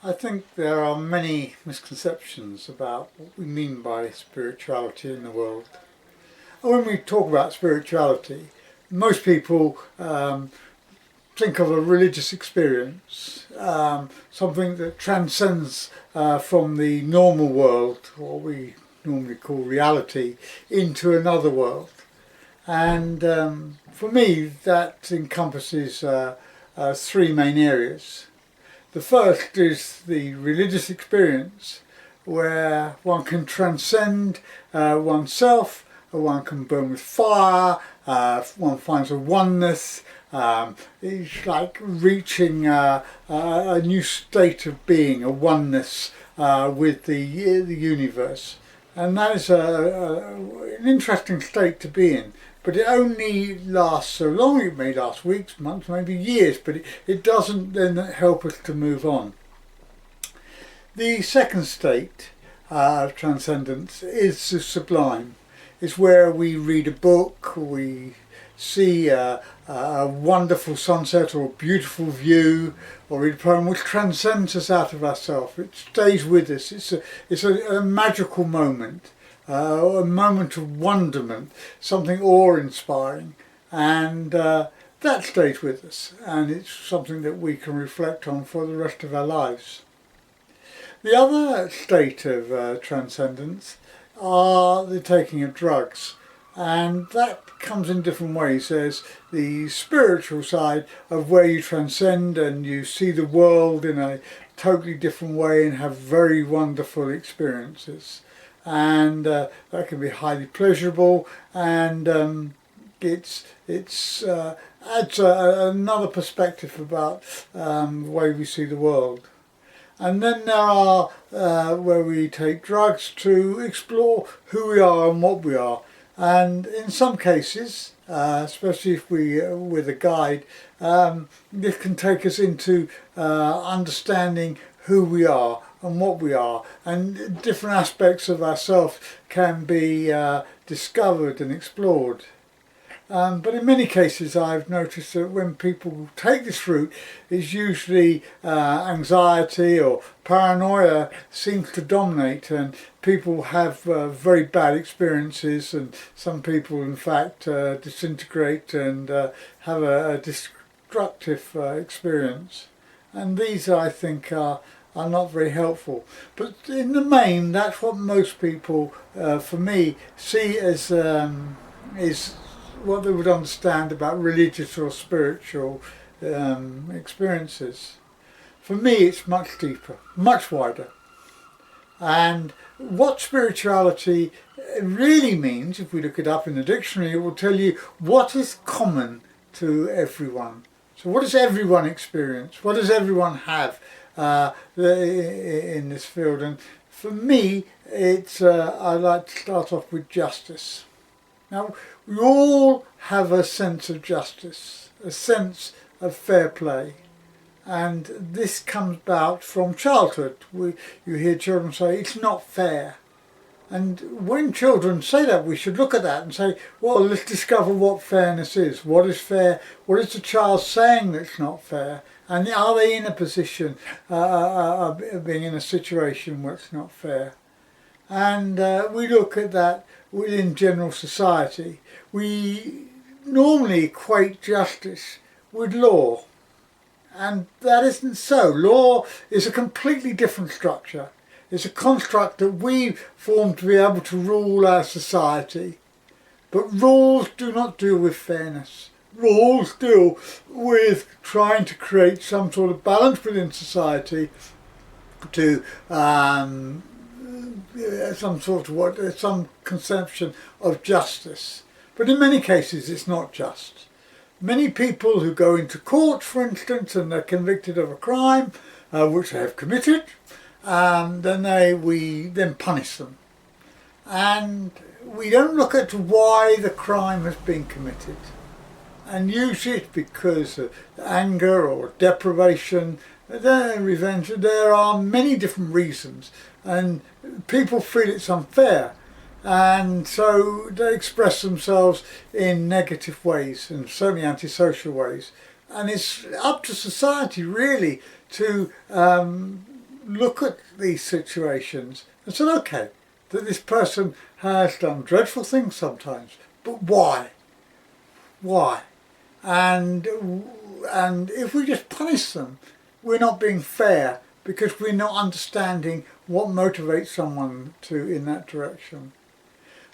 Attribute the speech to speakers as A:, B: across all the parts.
A: I think there are many misconceptions about what we mean by spirituality in the world. And when we talk about spirituality, most people think of a religious experience, something that transcends from the normal world, what we normally call reality, into another world. And for me, that encompasses three main areas. The first is the religious experience, where one can transcend oneself, one can burn with fire, one finds a oneness. It's like reaching a new state of being, a oneness with the universe. And that is an interesting state to be in. But it only lasts so long. It may last weeks, months, maybe years, but it doesn't then help us to move on. The second state of transcendence is the sublime. It's where we read a book, we see a wonderful sunset or a beautiful view, or read a poem which transcends us out of ourselves. It stays with us. It's a magical moment. A moment of wonderment, something awe-inspiring, and that stays with us, and it's something that we can reflect on for the rest of our lives. The other state of transcendence are the taking of drugs, and that comes in different ways. There's the spiritual side of where you transcend and you see the world in a totally different way and have very wonderful experiences. And that can be highly pleasurable, and it adds another perspective about the way we see the world. And then there are where we take drugs to explore who we are and what we are. And in some cases, especially if we're with a guide, this can take us into understanding who we are and what we are, and different aspects of ourselves can be discovered and explored. But in many cases I've noticed that when people take this route, it's usually anxiety or paranoia seems to dominate, and people have very bad experiences, and some people in fact disintegrate and have a destructive experience. And these, I think, are not very helpful. But in the main, that's what most people, for me, see as is what they would understand about religious or spiritual experiences. For me, it's much deeper, much wider. And what spirituality really means, if we look it up in the dictionary, it will tell you what is common to everyone. So what does everyone experience? What does everyone have in this field? And for me, it's I like to start off with justice. Now, we all have a sense of justice, a sense of fair play, and this comes about from childhood. You hear children say, it's not fair. And when children say that, we should look at that and say, well, let's discover what fairness is. What is fair? What is the child saying that's not fair? And are they in a position of being in a situation where it's not fair? And we look at that within general society. We normally equate justice with law. And that isn't so. Law is a completely different structure. It's a construct that we formed to be able to rule our society. But rules do not deal with fairness. Rules deal with trying to create some sort of balance within society to some conception of justice. But in many cases it's not just. Many people who go into court, for instance, and they're convicted of a crime which they have committed, we then punish them, and we don't look at why the crime has been committed, and usually it's because of anger or deprivation, revenge. There are many different reasons, and people feel it's unfair, and so they express themselves in negative ways and certainly antisocial ways, and it's up to society really to look at these situations and said, okay, that this person has done dreadful things sometimes, but why? Why? And if we just punish them, we're not being fair, because we're not understanding what motivates someone in that direction.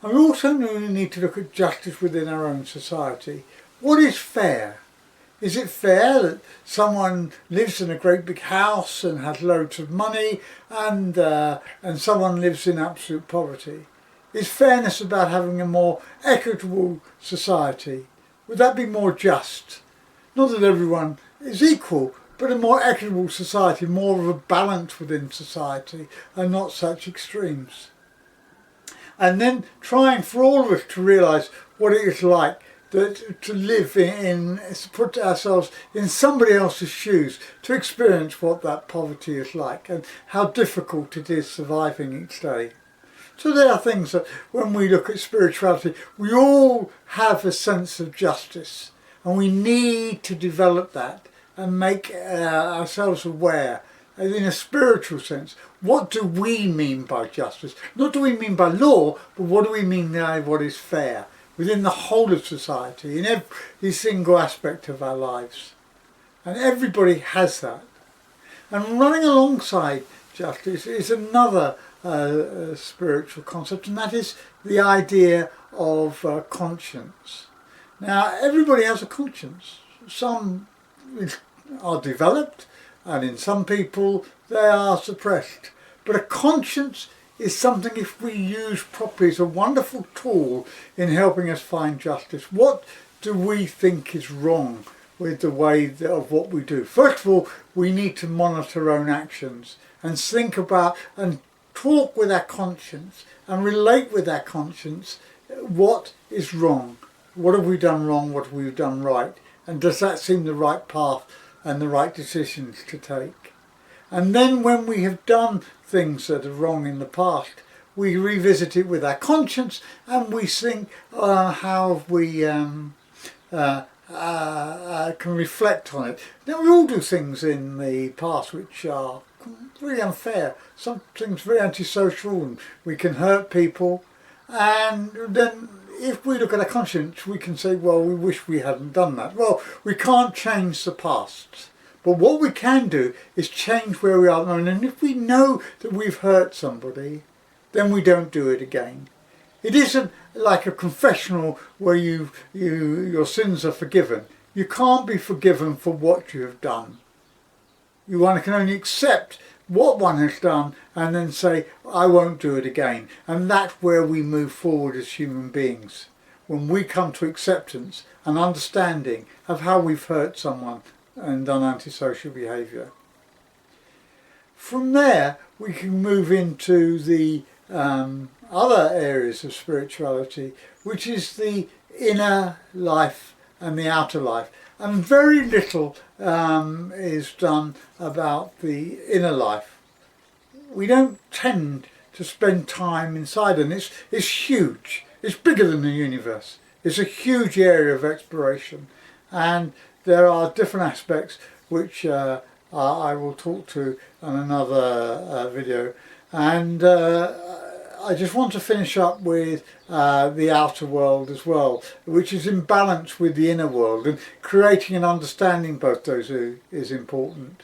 A: And we also need to look at justice within our own society. What is fair? Is it fair that someone lives in a great big house and has loads of money, and someone lives in absolute poverty? Is fairness about having a more equitable society? Would that be more just? Not that everyone is equal, but a more equitable society, more of a balance within society, and not such extremes. And then trying for all of us to realise what it is like to live to put ourselves in somebody else's shoes, to experience what that poverty is like and how difficult it is surviving each day. So there are things that when we look at spirituality, we all have a sense of justice, and we need to develop that and make ourselves aware, in a spiritual sense, what do we mean by justice? Not do we mean by law, but what do we mean by what is fair within the whole of society, in every single aspect of our lives. And everybody has that. And running alongside justice is another spiritual concept, and that is the idea of conscience. Now, everybody has a conscience. Some are developed, and in some people they are suppressed. But a conscience is something, if we use properly, is a wonderful tool in helping us find justice. What do we think is wrong with the way of what we do? First of all, we need to monitor our own actions and think about and talk with our conscience and relate with our conscience. What is wrong? What have we done wrong? What have we done right? And does that seem the right path and the right decisions to take? And then when we have done things that are wrong in the past, we revisit it with our conscience and we think how we can reflect on it. Now, we all do things in the past which are really unfair, some things very antisocial, and we can hurt people. And then if we look at our conscience, we can say, well, we wish we hadn't done that. Well, we can't change the past. But what we can do is change where we are now. And if we know that we've hurt somebody, then we don't do it again. It isn't like a confessional where your sins are forgiven. You can't be forgiven for what you have done. One can only accept what one has done and then say, I won't do it again. And that's where we move forward as human beings. When we come to acceptance and understanding of how we've hurt someone and done antisocial behaviour. From there, we can move into the other areas of spirituality, which is the inner life and the outer life. And very little is done about the inner life. We don't tend to spend time inside, and it's huge. It's bigger than the universe. It's a huge area of exploration, and there are different aspects which I will talk to on another video. And I just want to finish up with the outer world as well, which is in balance with the inner world, and creating an understanding both those is important.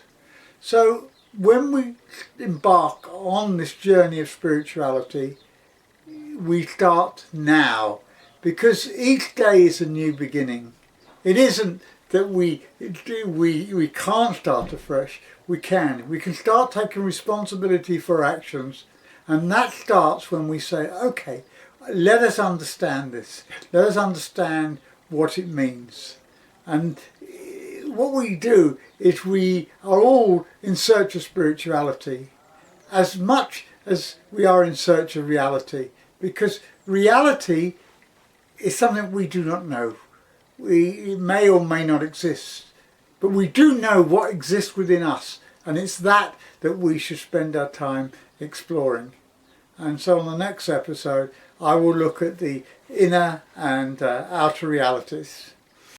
A: So when we embark on this journey of spirituality, we start now, because each day is a new beginning. It isn't that we can't start afresh. We can start taking responsibility for actions. And that starts when we say, okay, let us understand this. Let us understand what it means. And what we do is we are all in search of spirituality as much as we are in search of reality. Because reality is something we do not know. It may or may not exist. But we do know what exists within us. And it's that we should spend our time exploring. And so on the next episode, I will look at the inner and outer realities.